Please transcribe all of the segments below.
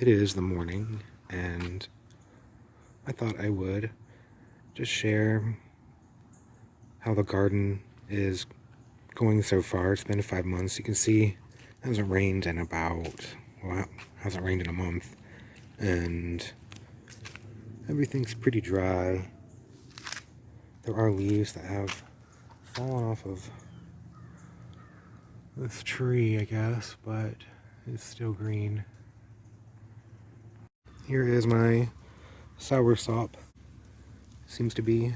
It is the morning, and I thought I would just share how the garden is going so far. It's been 5 months. You can see it hasn't rained in hasn't rained in a month, and everything's pretty dry. There are leaves that have fallen off of this tree, I guess, but it's still green. Here is my soursop. Seems to be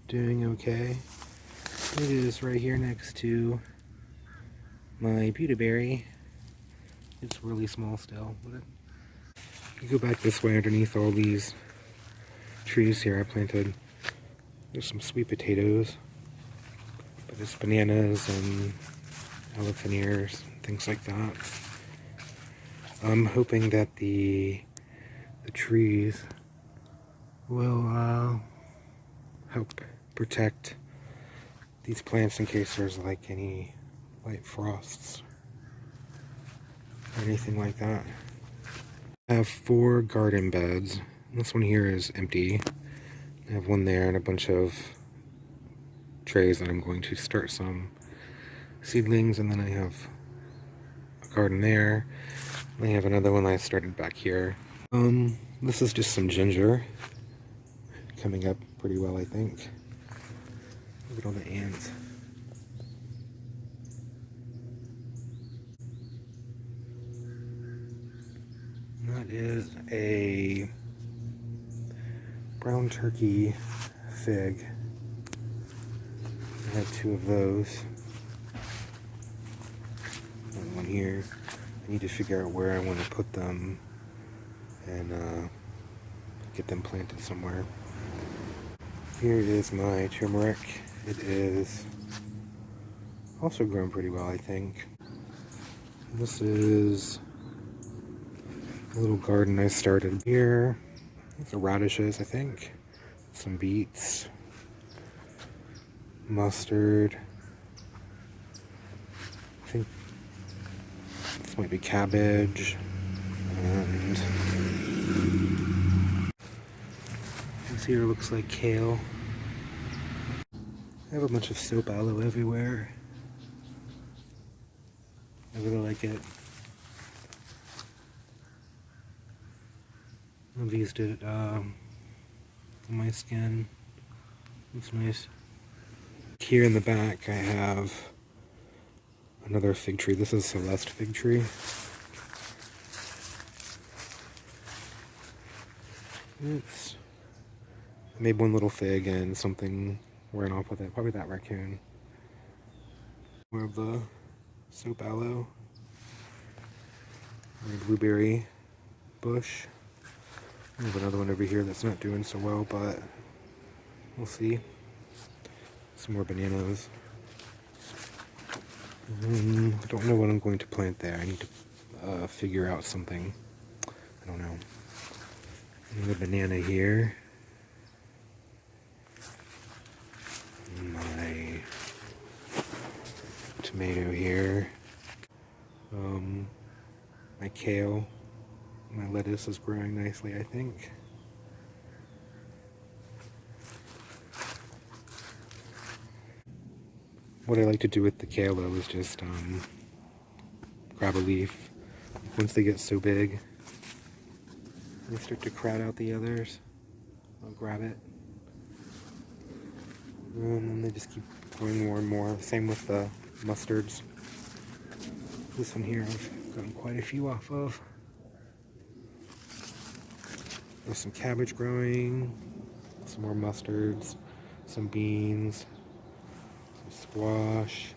doing okay. It is right here next to my Beautyberry. It's really small still, but you go back this way underneath all these trees here I planted. There's some sweet potatoes, but there's bananas and elephant ears, things like that. I'm hoping that the trees will help protect these plants in case there's like any light frosts or anything like that. I have 4 garden beds. This one here is empty. I have one there and a bunch of trays that I'm going to start some seedlings, and then I have a garden there. And I have another one I started back here. This is just some ginger. Coming up pretty well, I think. Look at all the ants. That is a brown turkey fig. I have 2 of those. One here. I need to figure out where I want to put them and get them planted somewhere. Here is my turmeric. It is also grown pretty well, I think. This is a little garden I started here. It's radishes, I think. Some beets. Mustard. I think this might be cabbage. And this here looks like kale. I have a bunch of soap aloe everywhere. I really like it. I've used it on my skin. It's nice. Here in the back I have another fig tree. This is Celeste Fig tree. I made one little fig and something ran off with it. Probably that raccoon. More of the soap aloe. Red blueberry bush. I have another one over here that's not doing so well, but we'll see. Some more bananas. I don't know what I'm going to plant there. I need to figure out something. I don't know. Another banana here. My tomato here. My kale. My lettuce is growing nicely, I think. What I like to do with the kale though is just grab a leaf. Once they get so big, they start to crowd out the others. I'll grab it. And then they just keep growing more and more. Same with the mustards. This one here I've gotten quite a few off of. There's some cabbage growing, some more mustards, some beans, some squash,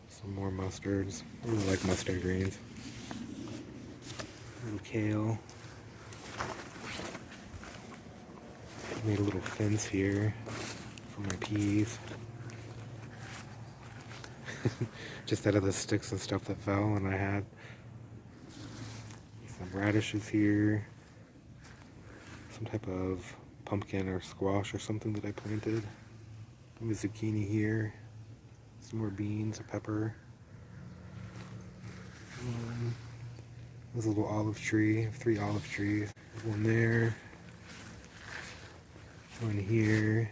some more mustards. I really like mustard greens. A little kale. Made a little fence here for my peas. Just out of the sticks and stuff that fell, and I had some radishes here, some type of pumpkin or squash or something that I planted. A zucchini here, some more beans, a pepper. There's a little olive tree. I have 3 olive trees. One there. One here.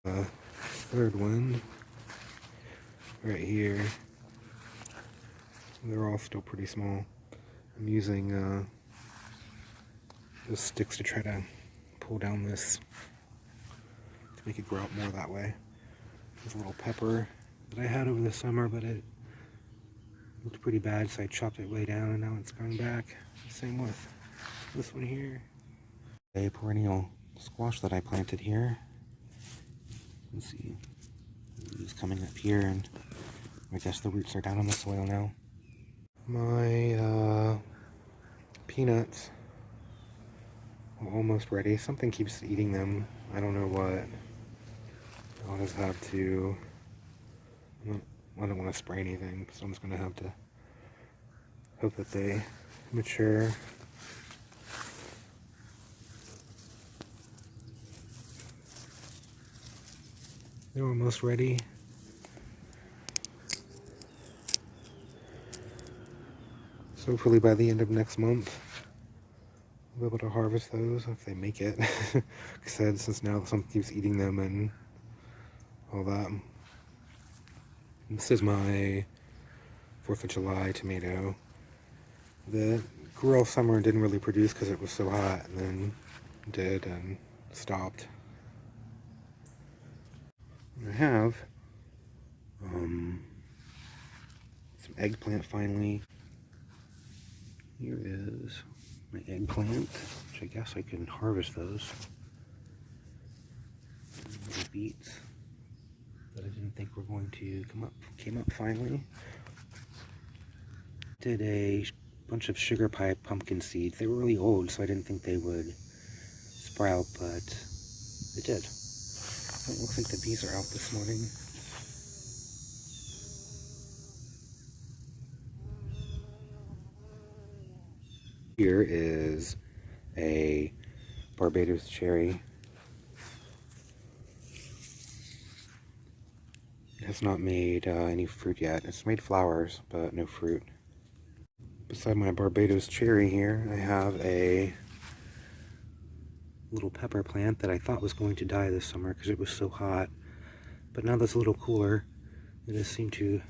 Third one. Right here. They're all still pretty small. I'm using those sticks to try to pull down this to make it grow up more that way. There's a little pepper that I had over the summer, but it looked pretty bad, so I chopped it way down, and now it's going back. Same with this one here. A perennial squash that I planted here. You can see it's coming up here, and I guess the roots are down on the soil now. My peanuts are almost ready. Something keeps eating them. I don't know what. I'll just have to... I don't want to spray anything, so I'm just going to have to hope that they mature. They're almost ready. So hopefully by the end of next month, I'll be able to harvest those if they make it. Like I said, since now something keeps eating them and all that. This is my 4th of July tomato that grew all summer and didn't really produce because it was so hot, and then did and stopped. I have some eggplant finally. Here is my eggplant, which I guess I can harvest those. Little beets that I didn't think were going to came up finally. Did a bunch of sugar pie pumpkin seeds. They were really old, so I didn't think they would sprout, but they did. It looks like the bees are out this morning. Here is a Barbados Cherry. It has not made any fruit yet. It's made flowers, but no fruit. Beside my Barbados Cherry here, I have a little pepper plant that I thought was going to die this summer because it was so hot. But now that it's a little cooler, it has seemed to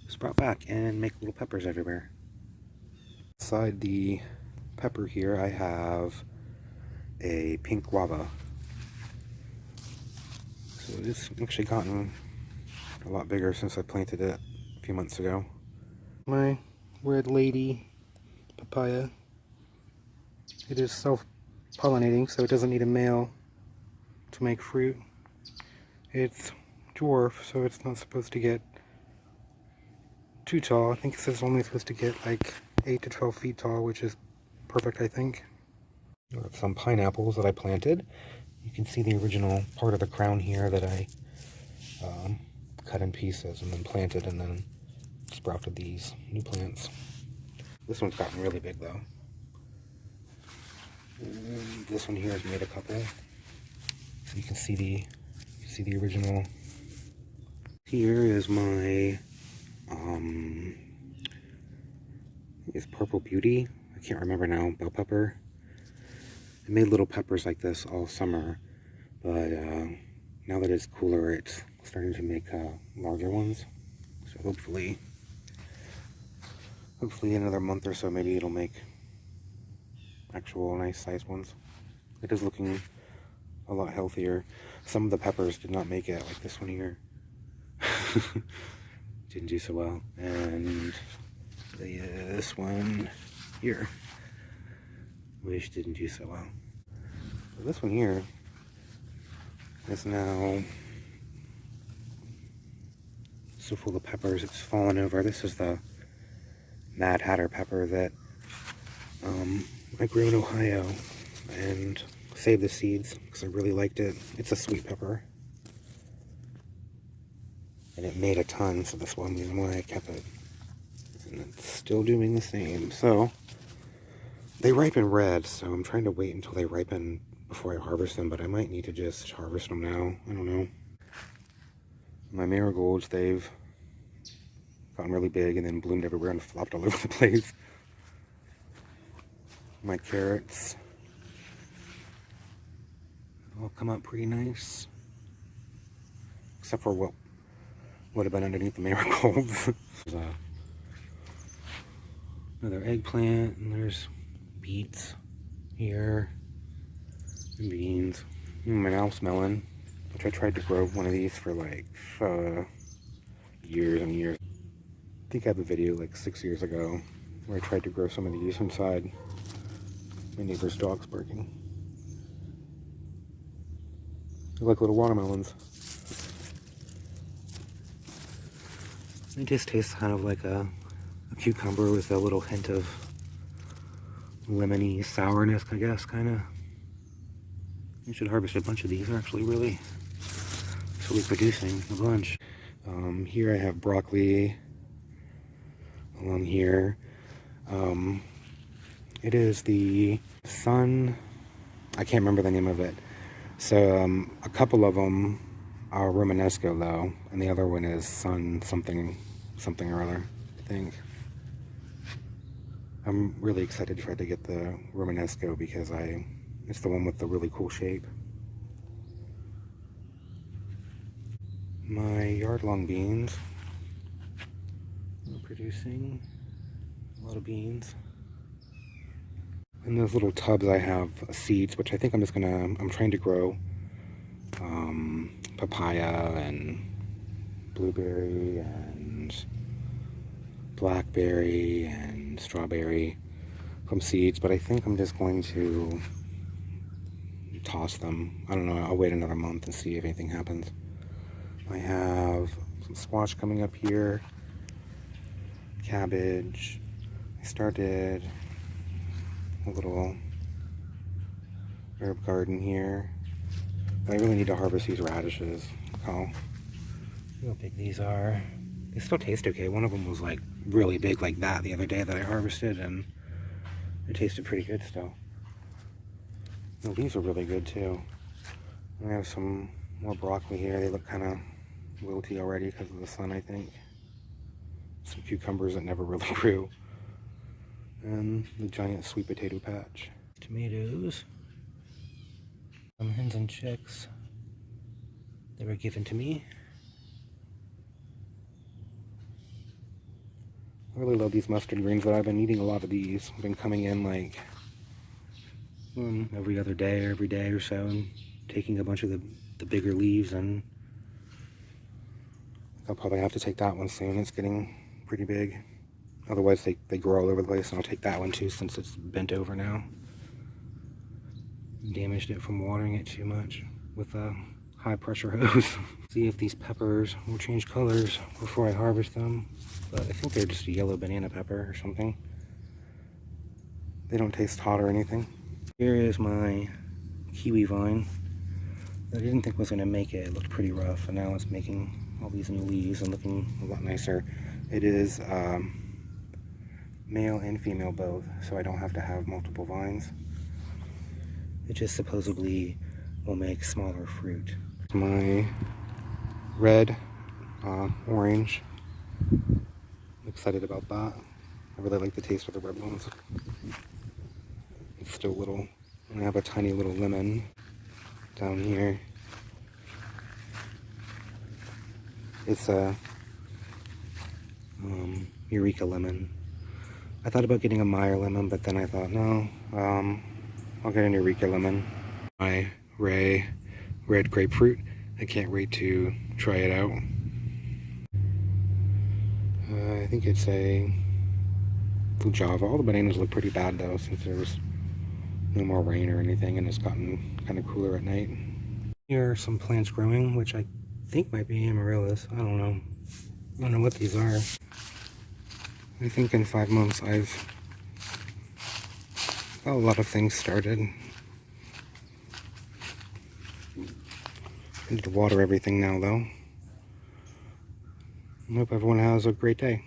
sprout back and make little peppers everywhere. Beside the pepper here, I have a pink guava. So it's actually gotten a lot bigger since I planted it a few months ago. My red Lady Papaya. It is self-pollinating, so it doesn't need a male to make fruit. It's dwarf, so it's not supposed to get too tall. I think it says it's only supposed to get like 8 to 12 feet tall, which is perfect, I think. I have some pineapples that I planted. You can see the original part of the crown here that I cut in pieces and then planted, and then sprouted these new plants. This one's gotten really big though. And this one here has made a couple. So you can see the original. Here is my it's Purple Beauty. I can't remember now. Bell pepper. I made little peppers like this all summer, but now that it's cooler, it's starting to make larger ones. So hopefully in another month or so, maybe it'll make actual nice sized ones. It is looking a lot healthier. Some of the peppers did not make it, like this one here. Didn't do so well. And this one here, which didn't do so well. So this one here is now so full of peppers it's fallen over. This is the Mad Hatter pepper that I grew in Ohio and saved the seeds because I really liked it. It's a sweet pepper. And it made a ton, so that's one reason why I kept it. And it's still doing the same. So, they ripen red, so I'm trying to wait until they ripen before I harvest them, but I might need to just harvest them now. I don't know. My marigolds, they've gotten really big and then bloomed everywhere and flopped all over the place. My carrots all come up pretty nice, except for what would have been underneath the marigolds. There's another eggplant, and there's beets here, and beans, and my mouse melon, which I tried to grow one of these for like years and years. I think I have a video like 6 years ago where I tried to grow some of these inside. My neighbor's dog's barking. They're like little watermelons. They just taste kind of like a cucumber with a little hint of lemony sourness, I guess, kind of. You should harvest a bunch of these. They're actually really producing a bunch. Here I have broccoli along here. It is the Sun, I can't remember the name of it. So a couple of them are Romanesco though, and the other one is Sun something or other, I think. I'm really excited to try to get the Romanesco because it's the one with the really cool shape. My yard-long beans are producing a lot of beans. In those little tubs I have seeds, which I think I'm trying to grow papaya and blueberry and blackberry and strawberry from seeds, but I think I'm just going to toss them. I don't know, I'll wait another month and see if anything happens. I have some squash coming up here, cabbage. I started a little herb garden here. I really need to harvest these radishes. Look how big these are. They still taste okay. One of them was like really big like that the other day that I harvested, and it tasted pretty good still. Oh, these are really good too. I have some more broccoli here. They look kind of wilty already because of the sun, I think. Some cucumbers that never really grew. And the giant sweet potato patch. Tomatoes. Some hens and chicks. They were given to me. I really love these mustard greens, but I've been eating a lot of these. I've been coming in like every other day or every day or so and taking a bunch of the bigger leaves, and I'll probably have to take that one soon. It's getting pretty big. Otherwise they grow all over the place, and I'll take that one too since it's bent over now. Damaged it from watering it too much with a high pressure hose. See if these peppers will change colors before I harvest them. But I think they're just a yellow banana pepper or something. They don't taste hot or anything. Here is my kiwi vine that I didn't think was going to make it. It looked pretty rough, and now it's making all these new leaves and looking a lot nicer. It is male and female both, so I don't have to have multiple vines. It just supposedly will make smaller fruit. My red, orange. I'm excited about that. I really like the taste of the red ones. It's still little. And I have a tiny little lemon down here. It's a Eureka Lemon. I thought about getting a Meyer lemon, but then I thought, no, I'll get an Eureka Lemon. My Red Grapefruit. I can't wait to try it out. I think it's a Guava. All the bananas look pretty bad though, since there was no more rain or anything, and it's gotten kind of cooler at night. Here are some plants growing, which I think might be amaryllis. I don't know. I don't know what these are. I think in 5 months I've got a lot of things started. I need to water everything now though. I hope everyone has a great day.